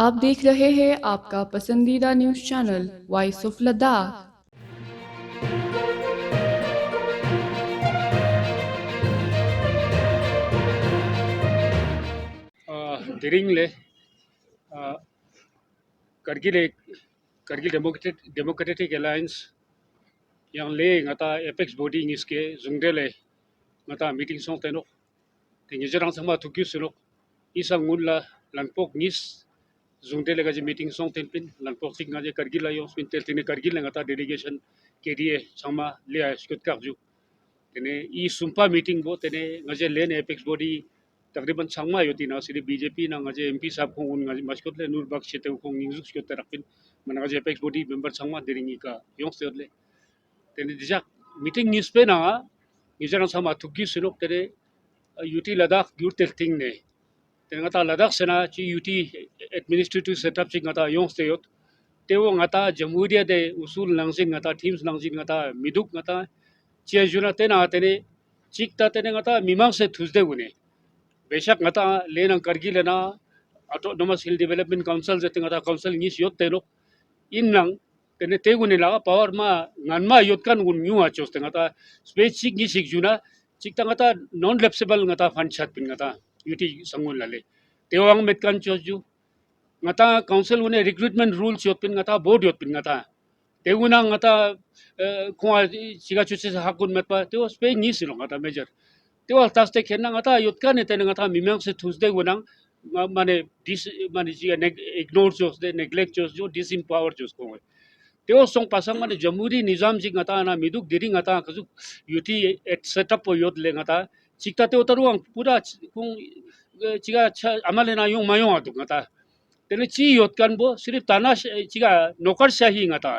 आप देख रहे हैं आपका पसंदीदा news channel voice of Ladakh. Diringle Kargil Kargil Democratic Alliance yang le ngata apex body ngiske zungdele ngata meeting song tenok tingijarang sama tukyu sunok isang ngunla langpok ngis zungdele gaji meeting song tenpin langpok sik ngaje Kargil ayo spin tine Kargil ngata delegation KDA sama le skut karju tene I sumpa meeting bo tene ngaje len apex body तकरीबन छंगमा योती ना सिर्फ BJP ना ngaje MP साहब को उन ngaje मस्कुट ले नूर बख्श ते को निजुक स्कुट तरफिन मन ngaje apex body member छंगमा दिरिंगी का यों से ले तेने दिजा मीटिंग न्यूज़ पे ना निजरा sama तुकी सुनोक तेरे यूटी लद्दाख यूट टेल्टिंग ने तेरे ngata लद्दाख सेना ची यूटी एडमिनिस्ट्रेटिव सेटअप ची ngata यों से योत तेवो ngata jamhuriya de usul nangsin ngata teams nangsin ngata miduk ngata ची जुना तेना तेने चिकता तेने ngata मिमांग से थुसदे गुने बेशक ngata लेना करगी लेना autonomous hill development council जते ngata council ngis yot teno innang tene tegune laga power ma nganma yot kan gun nyu achos te ngata space sik ni sik juna chikta ngata non lapsable ngata fund chat pin ngata yuti sangun lale tewang met kan choju ngata council une recruitment rules yot pin ngata board yot pin ngata teguna ngata kwa chiga chuche hakun met pa teo space ni silo ngata major teo taste khenna ngata yot kan tene ngata mimang se tuesday gunang माने dish माने जी ignore जोस दे neglect जोस जो डिसएम्पावर जोस को त्यो song Pasang माने जमहूरी निजाम जी ngata ना मिदुक दिरी ngata कजु UT eight setup योद ले ngata चिकता त्यो तरुang पूरा कुंग चिगा अमले ना yung mayong aduk ngata तेने ची योद kan bo सिर्फ ताना चिगा नौकरशाही ngata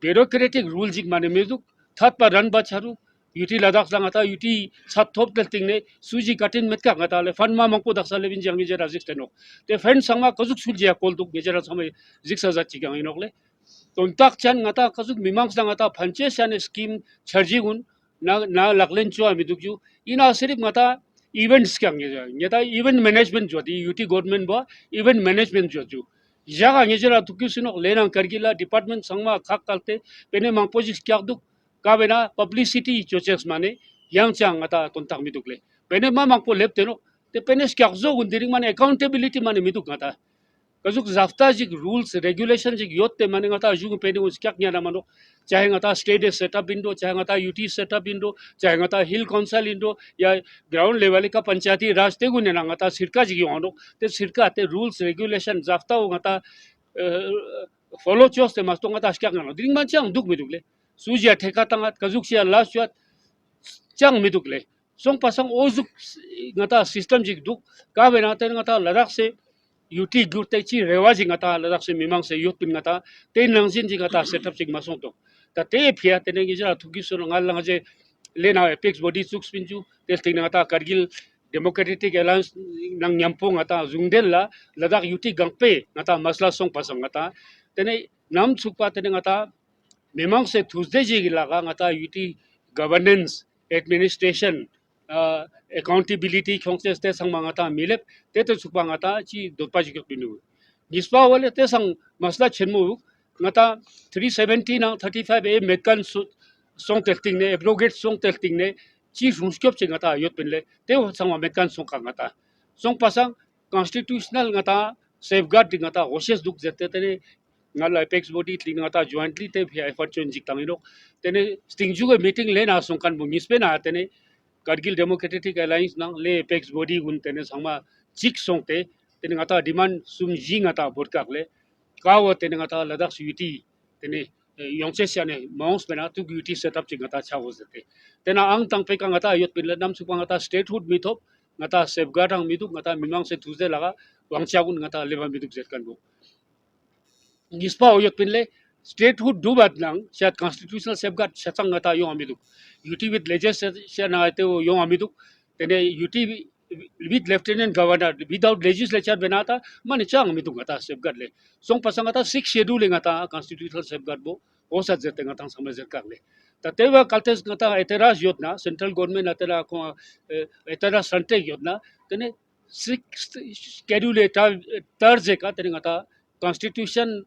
bureaucratic rule jik mane mezuk thap pa ran ba charu yuti ladakh lang ata yuti sat thop tel ting ne suji katin met ka ngata le fan ma mangko daksa le bin jangi jera zik tenok te fan sanga kazuk sulji akol duk gejera samay zik sa jat chigang inok le ton tak chan ngata kazuk mimang sang ngata phanche sane scheme charji gun na laklen chu ami duk ju ina sirip ngata events kyang ge ngeta event management jodi yuti government ba event management jo jaga ngejera tukisino lenang kargila department sangma khak kalte pene mangpojis kyakduk kabena publicity choches mane yang chang ata kontak midukle pene ma mangpo lepteno te pene kyakzo gundiring mane accountability mane miduk ngata kazuk zafta jik rules regulation jik yotte mane ngata jung pene us kyak nyana mano चाहे ngata state setup indo चाहे ngata UT setup indo चाहे ngata hill council indo या ground level का पंचायती राज ते गुने ना ngata sirka jigi hono te sirka te rules regulation zafta ngata follow chos te mas to ngata skyak ngano ding man chang duk midukle suja theka tangat kazuk sia last chat chang midukle song pasang ozuk ngata system jik duk ka bena te ngata ladak se UT gurte chi rewaji ngata ladak se mimang se yut pin ngata te nangsin ji ngata setup jik masong to ta te phia te ne gija thuki so ngal lang je lena apex body suk spinju te ting ngata kargil democratic alliance nang nyampo ngata zungdel la ladak UT gangpe ngata masla song pasang ngata tene nam chukpa tene ngata memang se Tuesday ji laga ngata UT governance administration accountability khongse te sang ngata milep te to chukpa ngata chi dotpa ji pinu nispa wale te sang masla chenmu ngata 370 na 35 a mekan song testing ne abrogate song testing ne chi rumskop che ngata yot pinle te sang mekan song ka ngata song pasang constitutional ngata safeguard ngata hoses duk jete te ngal apex body tling ngata jointly te effort chon jik tangino tene stingju go meeting le na song kan bu mispe na tene Kargil Democratic Alliance nang le apex body gun tene sangma chik song te tene ngata demand sum ji ngata bodkak le kawo tene ngata ladak suiti tene yongche siane maus bena tu duty setup chi ngata chawo zete tena ang tang pe ka ngata yot pin le nam su ngata statehood mithop ngata safeguard ang miduk ngata mimang se tuze laga wangchagun ngata leba miduk zet kan bo nispa oyot pinle statehood do badlang shat constitutional safeguard shatang ngata yo amiduk UT with legislation na ate yo amiduk tene UT with lieutenant governor without legislature benata mane chang amiduk ngata safeguard le song pasang ngata six schedule ngata constitutional safeguard bo osa jete ngata samajer kakle tateva kaltes ngata eteras yotna central government atera ko etera sante yotna tene sixth schedule Thursday ka tene ngata constitution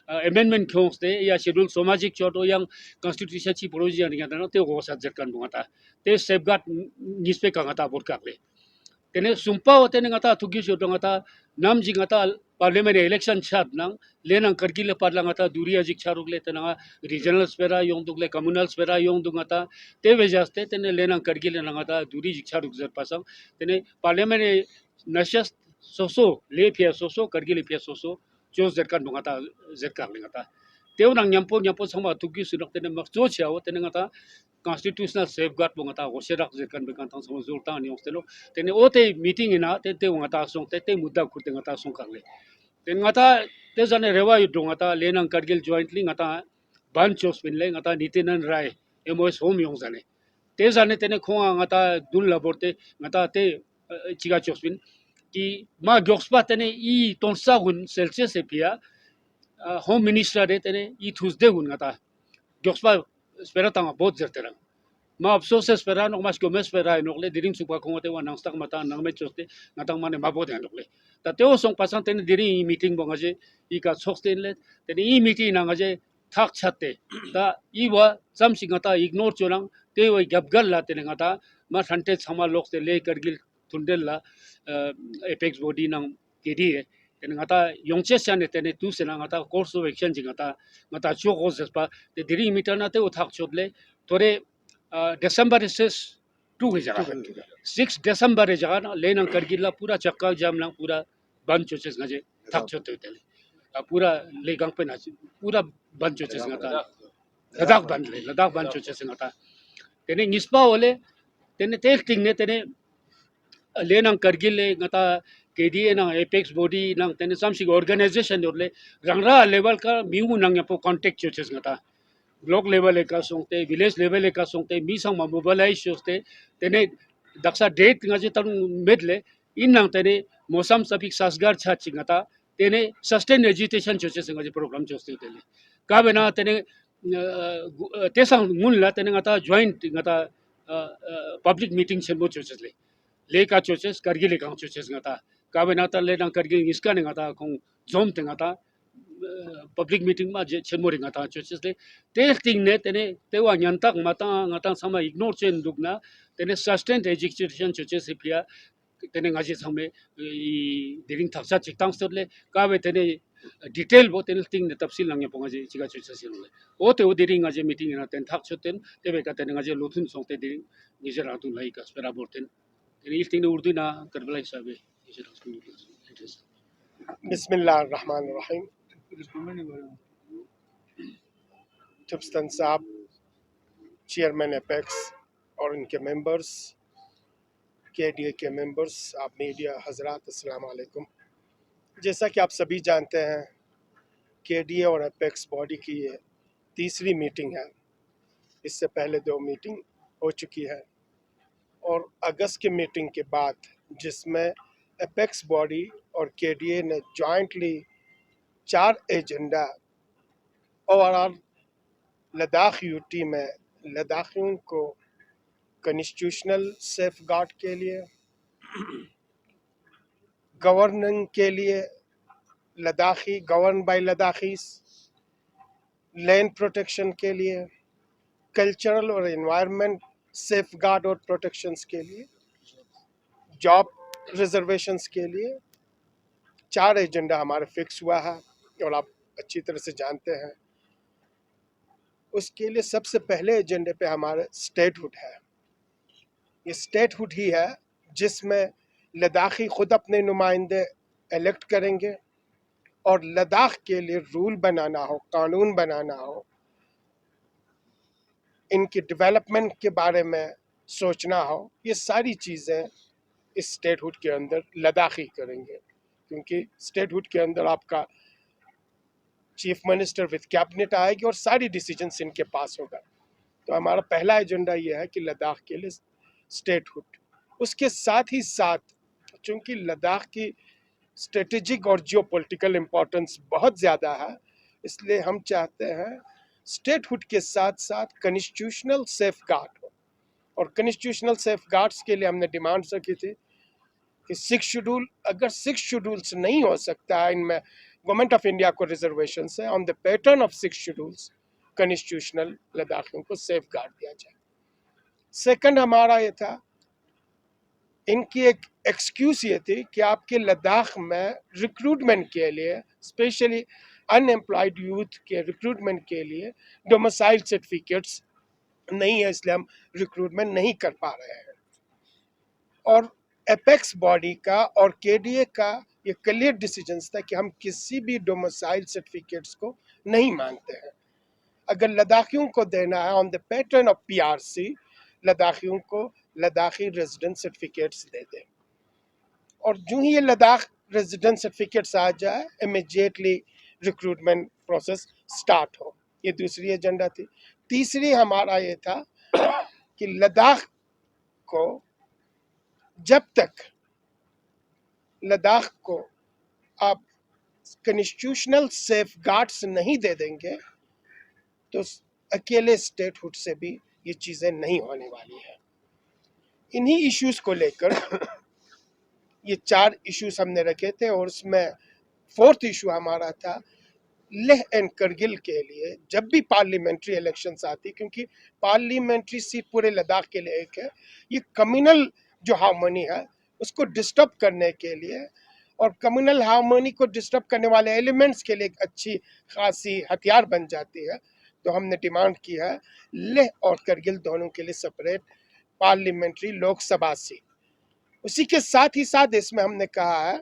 amendment khongs te ya schedule somagic choto yang constitution chi provision ngata no te go subject kan ngata te safeguard nispe ka ngata bot ka le tene sumpa o tene ngata thugi choto ngata nam ji ngata parliamentary election chat nang lenang kargile parla ngata duria jik charuk le tena regional spera yong dugle communal spera yong du ngata te vejaste tene lenang kargile ngata duri jik charuk zer pasang tene parliamentary nashas soso le pia soso kargile pia soso jos zer kan ngata zer kar ngata teu nang nyampo sama thugi sunok tene mak cho chia o tene ngata constitutional safeguard ngata hoserak zer kan bekan tang sama zulta ni ostelo tene ote meeting ina te ngata song te mudda khute ngata song karle ten ngata te jane rewa yu ngata lenang kargil jointly ngata ban chos bin le ngata nitinan rai emos home yong jane te jane tene khonga ngata dul laborte ngata te chiga chos bin ki ma gyokspa tene I tonsa gun celsius epia home minister de tene I tuesday gun ngata gyokspa spera tanga bot zerterang ma absos espera no mas comes espera no le diring supa ko te wanang stak mata nang me choste natang mane mabo de no le ta teo song pasan ten diring meeting bonga je I ka chosten le ten I meeting nang je thak chatte ta I wa sam singata ignore chorang te wa gapgal la ten ngata ma thante chama lok te le kargil thundel la apex body nang kedi ten ngata yongche san ten tu sena ngata course of action jingata ngata cho ko pa te diring meeting na te uthak chodle tore December is 2 है जगह 6 December है जगह ना लेना करगिला पूरा चक्का जाम ना पूरा बंद चोचेस गजे थक चोते होते पूरा लेगांग पे ना पूरा बंद चोचेस गता लद्दाख बंद चोचेस गता तेने निस्पा वाले तेने तेल टिंग ने तेने लेना करगिले गता केडीए ना एपेक्स बॉडी ना तेने समसिंग ऑर्गेनाइजेशन योरले रंगरा लेवल का मिंगू नंग पो कांटेक्ट चोचेस गता ब्लॉक लेवल का सोंगते विलेज लेवल का सोंगते मी संग मोबिलाइज सोते तेने दक्षा डेट ngaji tang medle in nang tene mosam sapik sasgar cha chingata tene sustain agitation choche ngaji program choste tele ka bena tene tesang mun la tene ngata joint ngata public meeting sembo choche le ka choche kargile ka choche ngata ka bena ta le nang kargil iska ne ngata kong zom te ngata public meeting ma je chemori ngata choches de testing ne tene tewa nyantak mata ngata sama ignore chen dukna tene sustained education choches pia tene ngaji same I diring thaksa chiktang storle ka be tene detail bo tene ting ne tapsil nang ponga je chiga choches le o te o diring ngaji meeting na ten thak choten tebe ka tene ngaji lothun songte diring nijer atu lai ka spera borten tene il ting urdu na karbala hisabe nijer atu बिस्मिल्लाहिर्रहमानिर्रहीम टिप्सन साहब chairman apex और इनके members KDA के members आप media हजरात अस्सलाम वालेकुम। जैसा कि आप सभी जानते हैं केडीए और एपेक्स बॉडी की ये तीसरी मीटिंग है। इससे पहले 2 मीटिंग हो चुकी है और अगस्त की मीटिंग के बाद जिसमें एपेक्स बॉडी और केडीए ने jointly 4 agenda overall Ladakh UT में लद्दाखियों को कॉन्स्टिट्यूशनल सेफ गार्ड के लिए, गवर्निंग के लिए Ladakhi govern by Ladakhis, land protection के लिए, कल्चरल और एनवायरनमेंट सेफ गार्ड और प्रोटेक्शंस के लिए, जॉब रिजर्वेशंस के लिए 4 एजेंडा हमारे फिक्स हुआ है और आप अच्छी तरह से जानते हैं। उसके लिए सबसे पहले एजेंडे पे हमारे स्टेटहुड है। ये स्टेटहुड ही है जिसमें लद्दाखी खुद अपने नुमाइंदे इलेक्ट करेंगे और लद्दाख के लिए रूल बनाना हो, कानून बनाना हो, इनकी डेवलपमेंट के बारे में सोचना हो, ये सारी चीज़ें इस स्टेटहुड के अंदर लद्दाखी करेंगे। क्योंकि स्टेटहुड के अंदर आपका चीफ मिनिस्टर विद कैबिनेट आएगी और सारी डिसीजंस इनके पास होगा। तो हमारा पहला एजेंडा ये है कि लद्दाख के लिए स्टेटहुड। उसके साथ ही साथ चूँकि लद्दाख की स्ट्रेटेजिक और जियोपॉलिटिकल इम्पोर्टेंस बहुत ज़्यादा है, इसलिए हम चाहते हैं स्टेटहुड के साथ साथ कॉन्स्टिट्यूशनल सेफ गार्ड हो। और कॉन्स्टिट्यूशनल सेफ गार्ड्स के लिए हमने डिमांड्स रखी थी कि 6 शेड्यूल, अगर 6 शेड्यूल्स नहीं हो सकता है इनमें, गवर्नमेंट ऑफ इंडिया को रिजर्वेशन है on the pattern of 6 schedules constitutional लद्दाखियों को सेफ गार्ड दिया जाए। सेकंड हमारा ये था, इनकी एक एक्सक्यूज ये थी कि आपके लद्दाख में रिक्रूटमेंट के लिए, स्पेशली अनएम्प्लॉयड यूथ के रिक्रूटमेंट के लिए डोमिसाइल सर्टिफिकेट्स नहीं है, इसलिए हम रिक्रूटमेंट नहीं कर पा रहे हैं। और एपेक्स बॉडी का और केडीए का ये क्लियर डिसीजन था कि हम किसी भी डोमिसाइल सर्टिफिकेट्स को नहीं मानते हैं। अगर लद्दाखियों को देना है on the pattern of PRC, लद्दाखियों को लद्दाखी रेजिडेंट सर्टिफिकेट्स दे दें, और जो ही ये लद्दाख रेजिडेंट सर्टिफिकेट्स आ जाए इमीडिएटली रिक्रूटमेंट प्रोसेस स्टार्ट हो। ये दूसरी एजेंडा थी। तीसरी हमारा ये था कि लद्दाख को जब तक लद्दाख को आप कॉन्स्टिट्यूशनल सेफ गार्ड्स नहीं दे देंगे तो अकेले स्टेटहुड से भी ये चीज़ें नहीं होने वाली हैं। इन्हीं इश्यूज को लेकर ये 4 इश्यूज हमने रखे थे, और उसमें 4th इशू हमारा था लेह एंड करगिल के लिए जब भी पार्लियामेंट्री इलेक्शंस आती, क्योंकि पार्लियामेंट्री सीट पूरे लद्दाख के लिए एक है, ये कम्युनल जो हार्मनी है उसको डिस्टर्ब करने के लिए और कम्युनल हार्मनी को डिस्टर्ब करने वाले एलिमेंट्स के लिए एक अच्छी खासी हथियार बन जाती है। तो हमने डिमांड की है लेह और करगिल दोनों के लिए सेपरेट पार्लियामेंट्री लोकसभा सीट। उसी के साथ ही साथ इसमें हमने कहा है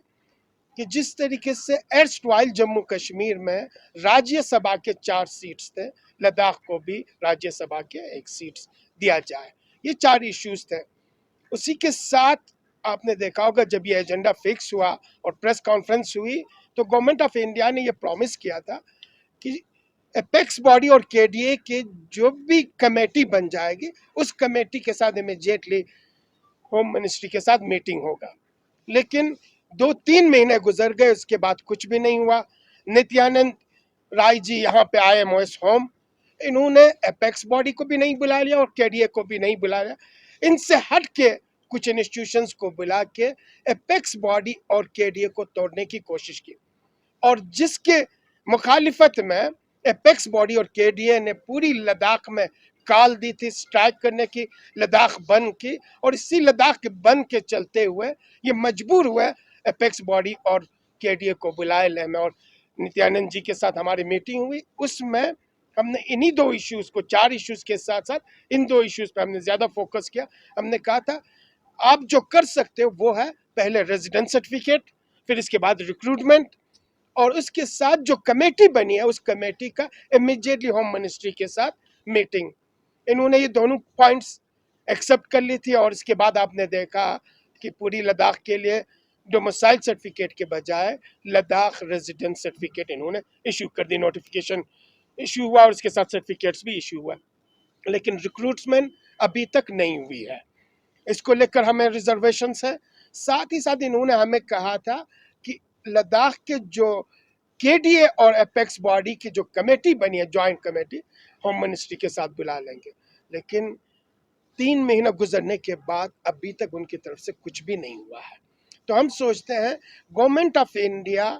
कि जिस तरीके से एर्स्टवाइल जम्मू कश्मीर में राज्यसभा के 4 सीट्स थे, लद्दाख को भी राज्यसभा के 1 सीट्स दिया जाए। ये 4 इश्यूज थे। उसी के साथ आपने देखा होगा जब ये एजेंडा फिक्स हुआ और प्रेस कॉन्फ्रेंस हुई तो गवर्नमेंट ऑफ इंडिया ने ये प्रॉमिस किया था कि एपेक्स बॉडी और केडीए के जो भी कमेटी बन जाएगी उस कमेटी के साथ इमीडिएटली होम मिनिस्ट्री के साथ मीटिंग होगा। लेकिन 2-3 महीने गुजर गए, उसके बाद कुछ भी नहीं हुआ। नित्यानंद राय जी यहाँ पे आए MOS होम, इन्होंने एपेक्स बॉडी को भी नहीं बुला लिया और केडीए को भी नहीं बुला लिया। इनसे हट के कुछ इंस्टीट्यूशंस को बुला के एपेक्स बॉडी और केडीए को तोड़ने की कोशिश की, और जिसके मुखालिफत में एपेक्स बॉडी और केडीए ने पूरी लद्दाख में काल दी थी स्ट्राइक करने की, लद्दाख बंद की, और इसी लद्दाख के बंद के चलते हुए ये मजबूर हुए एपेक्स बॉडी और केडीए को बुलाए लेह में। और नित्यानंद जी के साथ हमारी मीटिंग हुई, उसमें हमने इन्हीं 2 इश्यूज को, 4 इश्यूज के साथ साथ इन 2 इश्यूज पे हमने ज़्यादा फोकस किया। हमने कहा था आप जो कर सकते हो वो है पहले रेजिडेंट सर्टिफिकेट, फिर इसके बाद रिक्रूटमेंट, और उसके साथ जो कमेटी बनी है उस कमेटी का इमीडिएटली होम मिनिस्ट्री के साथ मीटिंग। इन्होंने ये दोनों पॉइंट्स एक्सेप्ट कर ली थी, और इसके बाद आपने देखा कि पूरी लद्दाख के लिए डोमिसाइल सर्टिफिकेट के बजाय लद्दाख रेजिडेंट सर्टिफिकेट इन्होंने इशू कर दी। नोटिफिकेशन इशू हुआ और उसके साथ सर्टिफिकेट्स भी इशू हुआ, लेकिन रिक्रूटमेंट अभी तक नहीं हुई है। इसको लेकर हमें रिजर्वेशंस है। साथ ही साथ इन्होंने हमें कहा था कि लद्दाख के जो केडीए और एपेक्स बॉडी की जो कमेटी बनी है, जॉइंट कमेटी, होम मिनिस्ट्री के साथ बुला लेंगे। लेकिन 3 महीना गुजरने के बाद अभी तक उनकी तरफ से कुछ भी नहीं हुआ है। तो हम सोचते हैं गवर्नमेंट ऑफ इंडिया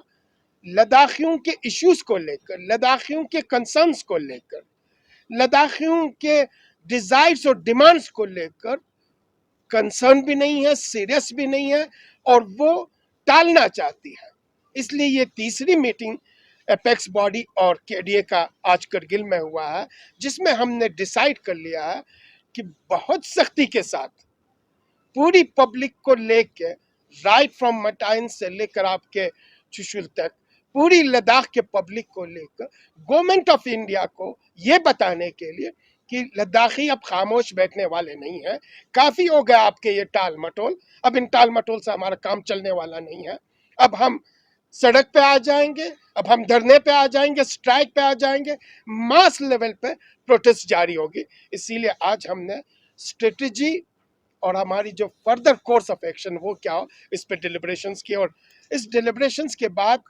लद्दाखियों के इश्यूज को लेकर, लद्दाखियों के कंसर्न्स को लेकर, लद्दाखियों के डिजायर्स और डिमांड्स को लेकर कंसर्न भी नहीं है, सीरियस भी नहीं है, और वो टालना चाहती है। इसलिए ये तीसरी मीटिंग एपेक्स बॉडी और केडीए का आज करगिल में हुआ है, जिसमें हमने डिसाइड कर लिया है कि बहुत सख्ती के साथ पूरी पब्लिक को लेके, राइट फ्रॉम मटाइन से लेकर आपके चुशुल तक, पूरी लद्दाख के पब्लिक को लेकर गवर्नमेंट ऑफ इंडिया को ये बताने के लिए कि लद्दाखी अब खामोश बैठने वाले नहीं है। काफ़ी हो गया आपके ये टाल मटोल, अब इन टाल मटोल से हमारा काम चलने वाला नहीं है। अब हम सड़क पे आ जाएंगे, अब हम धरने पे आ जाएंगे, स्ट्राइक पे आ जाएंगे, मास लेवल पे प्रोटेस्ट जारी होगी। इसीलिए आज हमने स्ट्रेटजी और हमारी जो फर्दर कोर्स ऑफ एक्शन वो क्या हो, इस पे डिलिब्रेशंस की, और इस डिलिब्रेशंस के बाद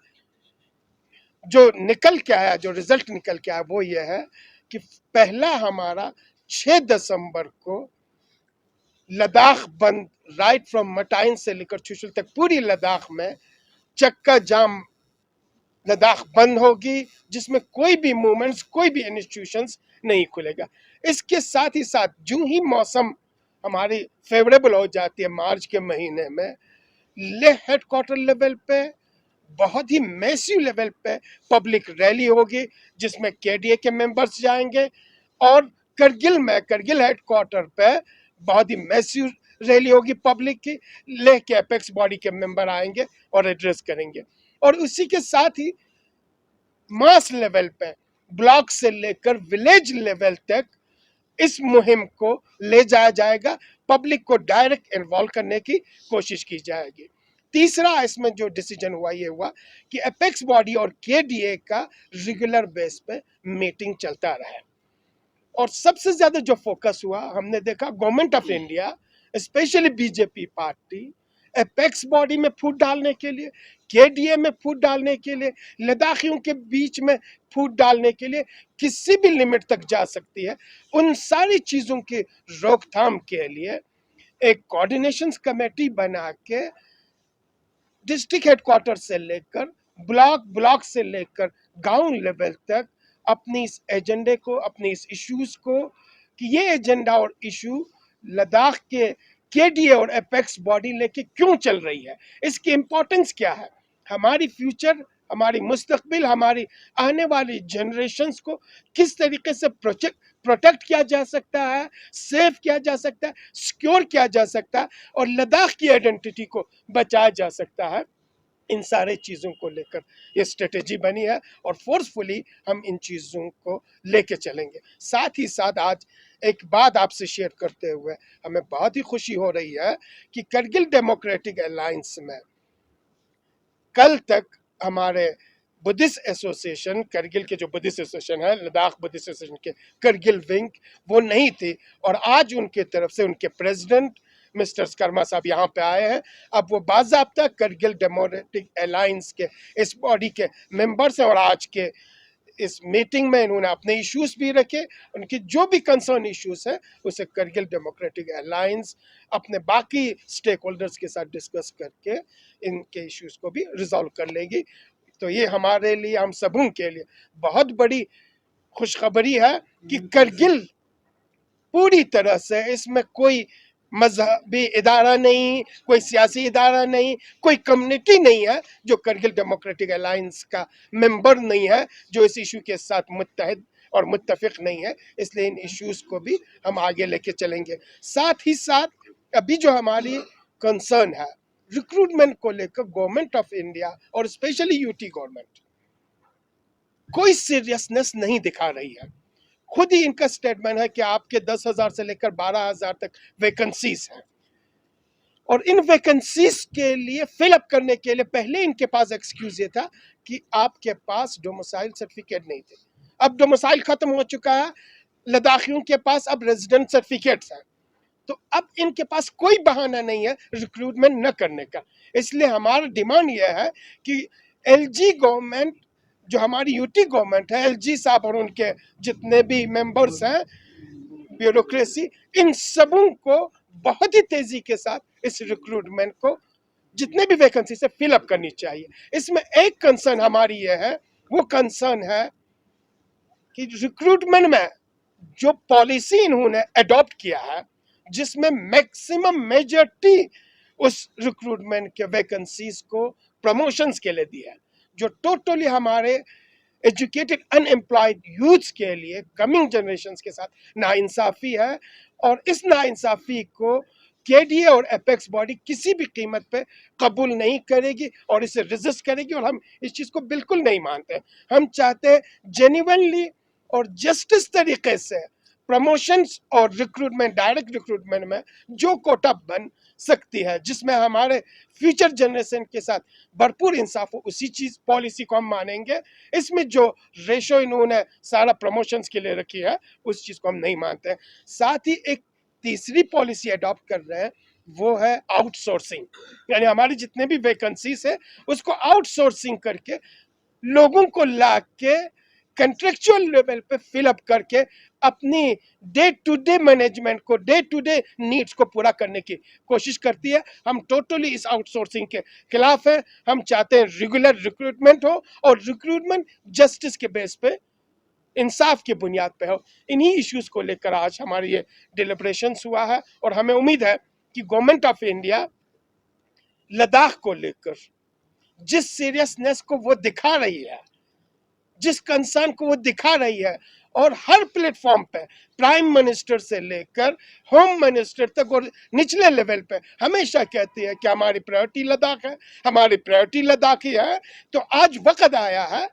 जो निकल के आया, जो रिजल्ट निकल के आया वो ये है कि पहला हमारा 6 दिसंबर को लद्दाख बंद राइट फ्रॉम मटाइन से लेकर चुशुल तक पूरी लद्दाख में चक्का जाम लद्दाख बंद होगी, जिसमें कोई भी मूवमेंट्स, कोई भी इंस्टीट्यूशंस नहीं खुलेगा। इसके साथ ही साथ जो ही मौसम हमारी फेवरेबल हो जाती है मार्च के महीने में, लेह हेडक्वार्टर लेवल पे बहुत ही मैसिव लेवल पे पब्लिक रैली होगी, जिसमें केडीए के मेंबर्स जाएंगे और करगिल हेडक्वार्टर पे बहुत ही मैसिव रैली होगी पब्लिक की। लेह के एपेक्स बॉडी के मेंबर आएंगे और एड्रेस करेंगे, और उसी के साथ ही मास लेवल पे ब्लॉक से लेकर विलेज लेवल तक इस मुहिम को ले जाया जाएगा, पब्लिक को डायरेक्ट इन्वॉल्व करने की कोशिश की जाएगी। तीसरा इसमें जो डिसीजन हुआ ये हुआ कि एपेक्स बॉडी और केडीए का रेगुलर बेस पे मीटिंग चलता रहे, और सबसे ज्यादा जो फोकस हुआ हमने देखा government of India specially BJP party apex body में फूट डालने के लिए, केडीए में फूट डालने के लिए, लद्दाखियों के बीच में फूट डालने के लिए किसी भी लिमिट तक जा सकती है। उन सारी चीजों की रोकथाम के लिए एक कोऑर्डिनेशन कमेटी बना के डिस्ट्रिक्ट हेडक्वार्टर से लेकर ब्लॉक से लेकर गांव लेवल तक अपनी इस एजेंडे को, अपनी इस इश्यूज को, कि ये एजेंडा और इशू लद्दाख के केडीए और एपेक्स बॉडी लेके क्यों चल रही है, इसकी इंपॉर्टेंस क्या है, हमारी फ्यूचर, हमारी मुस्तकबिल, हमारी आने वाली जनरेशन्स को किस तरीके से प्रोटेक्ट किया जा सकता है, सेफ किया जा सकता है, सिक्योर किया जा सकता है, और लद्दाख की आइडेंटिटी को बचाया जा सकता है। इन सारे चीज़ों को लेकर ये स्ट्रेटेजी बनी है, और फोर्सफुली हम इन चीज़ों को लेके चलेंगे। साथ ही साथ आज एक बात आपसे शेयर करते हुए हमें बहुत ही खुशी हो रही है कि करगिल डेमोक्रेटिक अलायंस में कल तक हमारे बुद्धिस्ट एसोसिएशन, करगिल के जो बुद्धिस्ट एसोसिएशन है, लद्दाख बुद्धिस्ट एसोसिएशन के करगिल विंग, वो नहीं थी, और आज उनके तरफ से उनके प्रेसिडेंट मिस्टर कर्मा साहब यहाँ पे आए हैं। अब वो बाज़ाब्ता करगिल डेमोक्रेटिक अलायंस के इस बॉडी के मेंबर्स हैं, और आज के इस मीटिंग में इन्होंने अपने इश्यूज भी रखे, उनकी जो भी कंसर्न इश्यूज है उसे करगिल डेमोक्रेटिक अलायंस अपने बाकी स्टेक होल्डर्स के साथ डिस्कस करके इनके इश्यूज को भी रिजॉल्व कर लेगी। तो ये हमारे लिए, हम सबों के लिए बहुत बड़ी खुशखबरी है कि करगिल पूरी तरह से, इसमें कोई मजहबी इदारा नहीं, कोई सियासी इदारा नहीं, कोई कम्युनिटी नहीं है जो करगिल डेमोक्रेटिक अलायंस का मेंबर नहीं है, जो इस इशू के साथ मुत्तहिद और मुत्तफिक नहीं है। इसलिए इन इश्यूज को भी हम आगे लेके चलेंगे। साथ ही साथ अभी जो हमारी कंसर्न है रिक्रूटमेंट को लेकर, गवर्नमेंट ऑफ इंडिया और स्पेशली यूटी गवर्नमेंट कोई सीरियसनेस नहीं दिखा रही है। खुद ही इनका स्टेटमेंट है कि आपके 10,000 से लेकर 12,000 तक वैकेंसीज हैं, और इन वैकेंसीज के लिए फिलअप करने के लिए पहले इनके पास एक्सक्यूज ये था कि आपके पास डोमिसाइल सर्टिफिकेट नहीं थे। अब डोमिसाइल खत्म हो चुका है, लद्दाखियों के पास अब रेजिडेंट सर्टिफिकेट्स हैं, तो अब इनके पास कोई बहाना नहीं है रिक्रूटमेंट न करने का। इसलिए हमारा डिमांड यह है कि एलजी गवर्नमेंट, जो हमारी यूटी गवर्नमेंट है, एलजी साहब और उनके जितने भी मेंबर्स हैं, ब्यूरोक्रेसी, इन सबों को बहुत ही तेजी के साथ इस रिक्रूटमेंट को, जितने भी वैकेंसी से फिलअप करनी चाहिए। इसमें एक कंसर्न हमारी ये है, वो कंसर्न है कि रिक्रूटमेंट में जो पॉलिसी इन्होंने अडॉप्ट किया है, जिसमें मैक्सिमम मेजॉरिटी उस रिक्रूटमेंट के वैकेंसीज को प्रमोशंस के लिए दिया है, जो टोटली हमारे एजुकेटेड अनएम्प्लॉयड यूथ्स के लिए, कमिंग जनरेशंस के साथ नाइंसाफ़ी है। और इस नाइंसाफ़ी को केडीए और एपेक्स बॉडी किसी भी कीमत पे कबूल नहीं करेगी और इसे रेजिस्ट करेगी, और हम इस चीज़ को बिल्कुल नहीं मानते। हम चाहते हैं जेन्युइनली और जस्टिस तरीके से प्रमोशंस और रिक्रूटमेंट, डायरेक्ट रिक्रूटमेंट में जो कोटा बन सकती है, जिसमें हमारे फ्यूचर जनरेशन के साथ भरपूर इंसाफ हो, उसी चीज पॉलिसी को हम मानेंगे। इसमें जो रेशो इन्होंने सारा प्रमोशंस के लिए रखी है, उस चीज को हम नहीं मानते हैं। साथ ही एक तीसरी पॉलिसी अडॉप्ट कर रहे हैं, वो है आउटसोर्सिंग, यानी हमारी जितने भी वैकेंसीज है उसको आउटसोर्सिंग करके लोगों को ला के कंट्रेक्चुअल लेवल पे फिलअप करके अपनी डे टू डे मैनेजमेंट को, डे टू डे नीड्स को पूरा करने की कोशिश करती है। हम टोटली इस आउटसोर्सिंग के खिलाफ है। हम चाहते हैं रेगुलर रिक्रूटमेंट हो और रिक्रूटमेंट जस्टिस के बेस पे, इंसाफ की बुनियाद पे हो। इन्हीं इश्यूज को लेकर आज हमारी ये डिलिब्रेशंस हुआ है और हमें उम्मीद है कि गवर्नमेंट ऑफ इंडिया लद्दाख को लेकर जिस सीरियसनेस को वो दिखा रही है, जिस कंसर्न को वो दिखा रही है, और हर प्लेटफॉर्म पे प्राइम मिनिस्टर से लेकर होम मिनिस्टर तक और निचले लेवल पे हमेशा कहती है कि हमारी प्रायोरिटी लद्दाख है, हमारी प्रायोरिटी लद्दाख ही है। तो आज वक्त आया है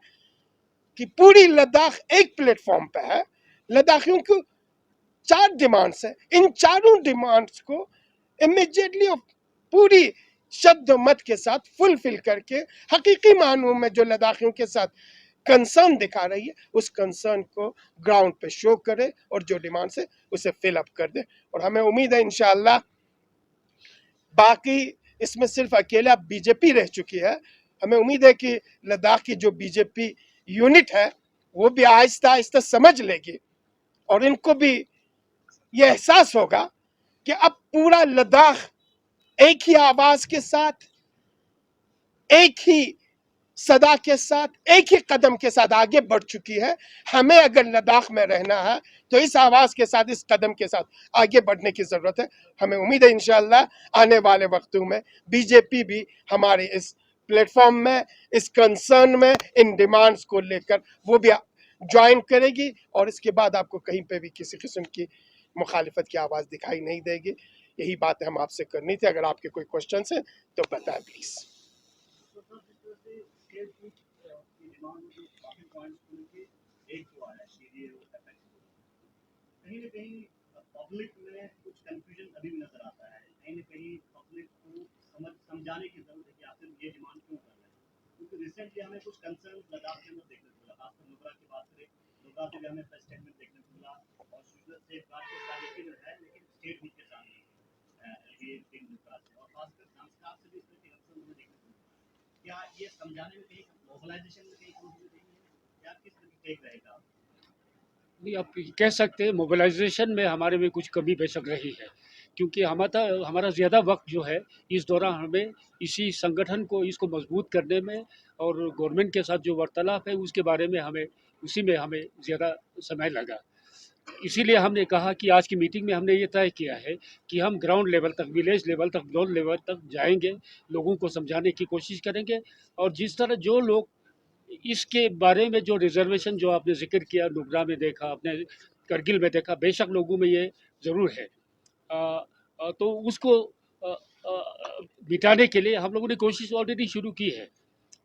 कि पूरी लद्दाख एक प्लेटफॉर्म पे है। लद्दाखियों को 4 डिमांड्स है, इन चारों डिमांड्स को इमीडिएटली और पूरी शब्द मत के साथ फुलफिल करके हकीकी मानों में जो लद्दाखियों के साथ कंसर्न दिखा रही है, उस कंसर्न को ग्राउंड पे शो करे और जो डिमांड्स है उसे फिल अप कर दे। और हमें उम्मीद है इंशाअल्लाह, बाकी इसमें सिर्फ अकेला बीजेपी रह चुकी है, हमें उम्मीद है कि लद्दाख की जो बीजेपी यूनिट है वो भी आहिस्ता आहिस्ता समझ लेगी और इनको भी ये एहसास होगा कि अब पूरा लद्दाख एक ही आवाज के साथ, एक ही सदा के साथ, एक ही कदम के साथ आगे बढ़ चुकी है। हमें अगर लद्दाख में रहना है तो इस आवाज के साथ, इस कदम के साथ आगे बढ़ने की जरूरत है। हमें उम्मीद है इंशाअल्लाह आने वाले वक्तों में बीजेपी भी हमारे इस प्लेटफॉर्म में, इस कंसर्न में, इन डिमांड्स को लेकर वो भी ज्वाइन करेगी और इसके बाद आपको कहीं पे भी किसी किस्म की मुखालिफत की आवाज दिखाई नहीं देगी। यही बात हम आपसे करनी थी। अगर आपके कोई क्वेश्चन है तो बताएं प्लीज। कहीं न कहीं पब्लिक में कुछ कंफ्यूजन अभी भी नजर आता है। कहीं न कहीं पब्लिक को समझाने की जरूरत है कि आखिर ये डिमांड क्यों कर रहे हैं। क्योंकि रिसेंटली हमें कुछ कंसर्न लद्दाख के अंदर देखने को मिला, खासकर नुब्रा की बात करें, नुब्रा से भी हमें प्रेस स्टेटमेंट देखने को मिला और शुगर से बात के साथ यकीन है, लेकिन स्टेट नीड के साथ ये नुब्रा से और खासकर संस्कार से भी इस तरह के कंसर्न हमें देखने को मिला। क्या ये समझाने में कहीं मोबिलाइजेशन में कहीं कमी नहीं है या किस तरह की टेक रहेगा? नहीं, आप कह सकते हैं मोबिलाइजेशन में हमारे में कुछ कमी बेशक रही है, क्योंकि हमारा ज़्यादा वक्त जो है इस दौरान हमें इसी संगठन को, इसको मजबूत करने में और गवर्नमेंट के साथ जो वार्तालाप है उसके बारे में उसी में हमें ज़्यादा समय लगा। इसीलिए हमने कहा कि आज की मीटिंग में हमने ये तय किया है कि हम ग्राउंड लेवल तक, विलेज लेवल तक, जोन लेवल तक जाएंगे, लोगों को समझाने की कोशिश करेंगे और जिस तरह जो लोग इसके बारे में जो रिजर्वेशन जो आपने जिक्र किया, नुब्रा में देखा, आपने करगिल में देखा, बेशक लोगों में ये ज़रूर है। तो उसको मिटाने के लिए हम लोगों ने कोशिश ऑलरेडी शुरू की है।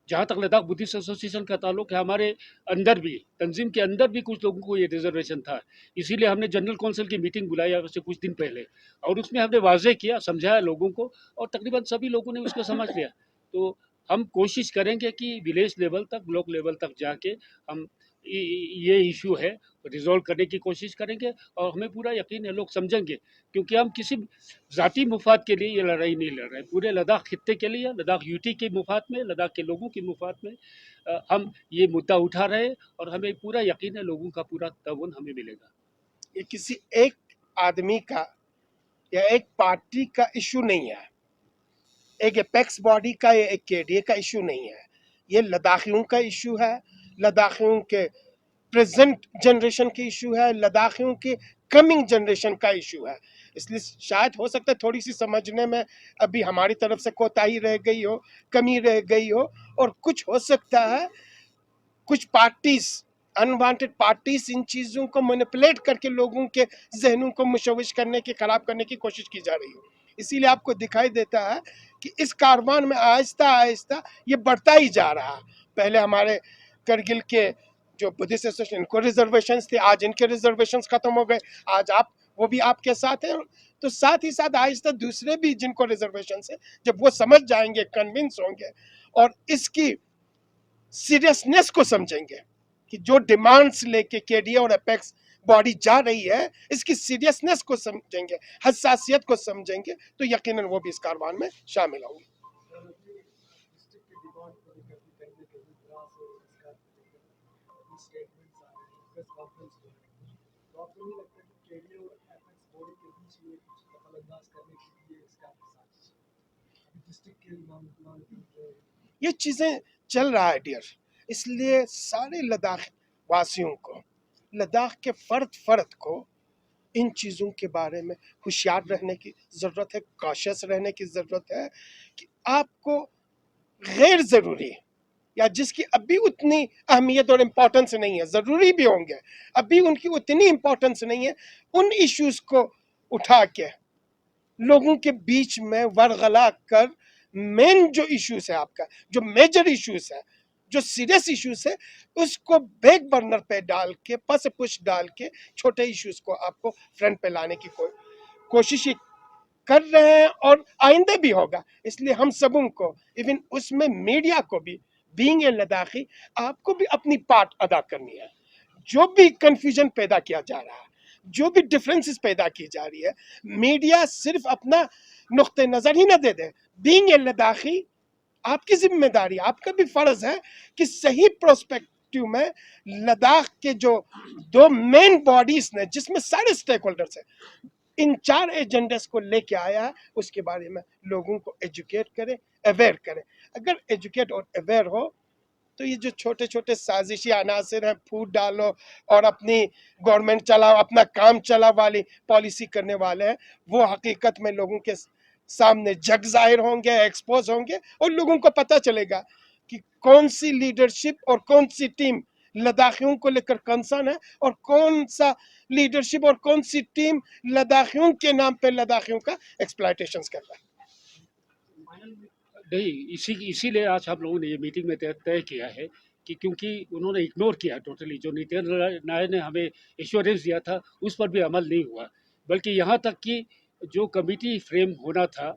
जहाँ तक लद्दाख बुद्धिस्ट एसोसिएशन का ताल्लुक है, हमारे अंदर भी, तंजीम के अंदर भी कुछ लोगों को ये रिजर्वेशन था। इसीलिए हमने जनरल काउंसिल की मीटिंग बुलाई उससे कुछ दिन पहले और उसमें हमने वाजे किया, समझाया लोगों को और तकरीबन सभी लोगों ने उसको समझ लिया। तो हम कोशिश करेंगे कि विलेज लेवल तक, ब्लॉक लेवल तक जाके हम ये इशू है रिजॉल्व करने की कोशिश करेंगे और हमें पूरा यकीन है लोग समझेंगे, क्योंकि हम किसी ज़ाती मुफाद के लिए ये लड़ाई नहीं लड़ रहे, पूरे लद्दाख खित्ते के लिए, लद्दाख यूटी के मुफाद में, लद्दाख के लोगों के मुफाद में हम ये मुद्दा उठा रहे हैं और हमें पूरा यकीन है लोगों का पूरा ताउन हमें मिलेगा। ये किसी एक आदमी का या एक पार्टी का इशू नहीं है, एक एपेक्स बॉडी का या एक केडीए का इशू नहीं है। ये लद्दाखियों का इशू है, लद्दाखियों के प्रेजेंट जनरेशन की इशू है, लद्दाखियों की कमिंग जनरेशन का इशू है। इसलिए शायद हो सकता है थोड़ी सी समझने में अभी हमारी तरफ से कोताही रह गई हो, कमी रह गई हो, और कुछ हो सकता है कुछ पार्टीज, अनवांटेड पार्टीज इन चीज़ों को मैनिपुलेट करके लोगों के जहनों को मुशविश करने की, खराब करने की कोशिश की जा रही है। इसीलिए आपको दिखाई देता है कि इस कारवान में आहिस्ता आहिस्ता ये बढ़ता ही जा रहा है। पहले हमारे करगिल के जो बुद्धिस्ट एसोसिएशन, इनको रिजर्वेशंस थे, आज इनके रिजर्वेशंस खत्म हो गए, आज आप, वो भी आपके साथ हैं। तो साथ ही साथ आहिस्ता दूसरे भी जिनको रिजर्वेशंस है, जब वो समझ जाएंगे, कन्विंस होंगे और इसकी सीरियसनेस को समझेंगे कि जो डिमांड्स लेके केडीए और एपेक्स बॉडी जा रही है, इसकी सीरियसनेस को समझेंगे, हसासियत को समझेंगे, तो यकीनन वो भी इस कारवान में शामिल होंगे। प्रेस कॉन्फ्रेंस हो रही है, तो आपको नहीं लगता कि केडीए और एपेक्स बोर्ड के बीच में कुछ दखलंदाज करने के लिए इसका साजिश है? अभी डिस्ट्रिक्ट के मांग ये चीज़ें चल रहा है डियर, इसलिए सारे लद्दाख वासियों को, लद्दाख के फ़र्द को इन चीज़ों के बारे में होशियार रहने की ज़रूरत है, कॉशियस रहने की ज़रूरत है कि आपको गैर ज़रूरी या जिसकी अभी उतनी अहमियत और इम्पोर्टेंस नहीं है, ज़रूरी भी होंगे, अभी उनकी उतनी इम्पोर्टेंस नहीं है, उन इश्यूज़ को उठा के लोगों के बीच में वरगला कर मेन जो इश्यूज़ है आपका, जो मेजर इश्यूज़ है, जो सीरियस इश्यूज़ है, उसको बैक बर्नर पे डाल के, पस पुश डाल के छोटे इश्यूज़ को आपको फ्रंट पे लाने की कोशिश कर रहे हैं और आइंदे भी होगा। इसलिए हम सबों को, इवन उसमें मीडिया को भी, बीइंग ए लद्दाखी, आपको भी अपनी पार्ट अदा करनी है। जो भी कंफ्यूजन पैदा किया जा रहा है, जो भी डिफरेंसेस पैदा की जा रही है, मीडिया सिर्फ अपना नुक्ते नज़र ही ना दे दे। बीइंग ए लद्दाखी, आपकी जिम्मेदारी, आपका भी फर्ज है कि सही प्रोस्पेक्टिव में लद्दाख के जो दो मेन बॉडीज ने, जिसमें सारे स्टेक होल्डर्स हैं, इन 4 एजेंडेस को लेके आया है, उसके बारे में लोगों को एजुकेट करें, अवेयर करें। अगर एजुकेट और अवेयर हो तो ये जो छोटे छोटे साजिशी अनासर हैं, फूट डालो और अपनी गवर्नमेंट चलाओ, अपना काम चलाओ वाली पॉलिसी करने वाले हैं, वो हकीकत में लोगों के सामने जग जाहिर होंगे, एक्सपोज होंगे और लोगों को पता चलेगा कि कौन सी लीडरशिप और कौन सी टीम लद्दाखियों को लेकर कंसर्न है और कौन सा लीडरशिप और कौन सी टीम लद्दाखियों के नाम पे लद्दाखियों का एक्सप्लॉयटेशन कर रहा है। नहीं, इसीलिए आज हम लोगों ने ये मीटिंग में तय किया है कि क्योंकि उन्होंने इग्नोर किया टोटली, जो नितिन नायक ने हमें एश्योरेंस दिया था उस पर भी अमल नहीं हुआ, बल्कि यहाँ तक कि जो कमेटी फ्रेम होना था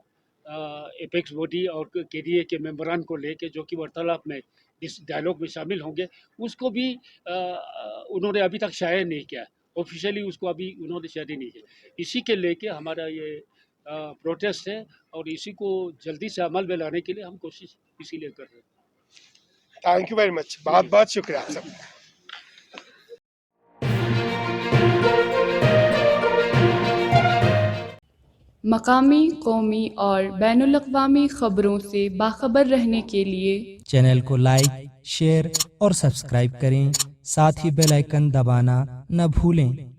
एपेक्स बॉडी और केडीए के मेंबरान को लेके, जो कि वार्तालाप में इस डायलॉग में शामिल होंगे, उसको भी उन्होंने अभी तक शाया नहीं किया, ऑफिशियली उसको अभी उन्होंने शाया नहीं किया। इसी के लेके हमारा ये प्रोटेस्ट है और इसी को जल्दी से अमल में लाने के लिए हम कोशिश इसीलिए कर रहे हैं। थैंक यू वेरी मच, बहुत बहुत शुक्रिया आप सब। मकामी, कौमी और बैनुल-अक़वामी खबरों से बाखबर रहने के लिए चैनल को लाइक, शेयर और सब्सक्राइब करें। साथ ही बेल आइकन दबाना न भूलें।